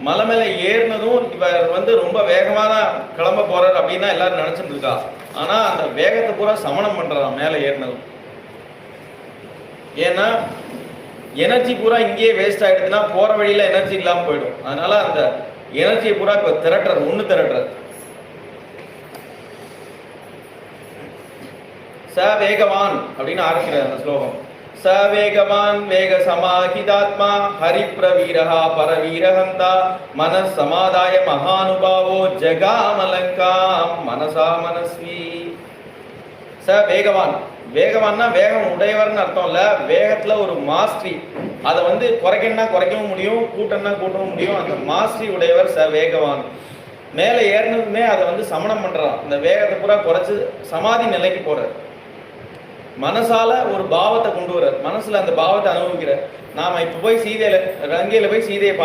மலை மேலே ஏறினதும் இவர் வந்து ரொம்ப வேகமாக தான் கிளம்ப போறார் அப்படின்னு தான் எல்லாரும் நினைச்சிட்டு இருக்கா. ஆனா அந்த வேகத்தை பூரா சமணம் பண்றான் மேலே ஏறினதும். ஏன்னா எனர்ஜி பூரா இங்கேயே வேஸ்ட் ஆயிடுதுன்னா போற வழியில எனர்ஜி இல்லாமல் போயிடும். அதனால அந்த எனர்ஜியை பூரா இப்போ திரட்டுறது, ஒன்று திரட்டுறது. ச வேகவான் அப்படின்னு ஆரம்பிக்கிறார் அந்த ஸ்லோகம். ச வேகவான் வேக சமாஹிதாத்மா ஹரிப்ரவீரஹா பரவீரஹந்தா மனஸ் சமாதாய மகானுபாவோ ஜகாமலங்காம் மனசா மனஸ்வி. ச வேகவான், வேகவான்னா வேகம் உடையவர்னு அர்த்தம் இல்ல, வேகத்துல ஒரு மாஸ்டரி. அதை வந்து குறைக்கணும்னா குறைக்கவும் முடியும், கூட்டம்னா கூட்டவும் முடியும். அந்த மாஸ்டரி உடையவர் ச வேகவான். மேலே ஏறினதுமே அதை வந்து சமணம் பண்றான், இந்த வேகத்தை பூரா குறைச்சு சமாதி நிலைக்கு போறார். மனசால ஒரு பாவத்தை கொண்டு வர்றார், மனசுல அந்த பாவத்தை அனுபவிக்கிறார். நாம இப்ப போய் சீதையில லங்கையில போய் சீதையை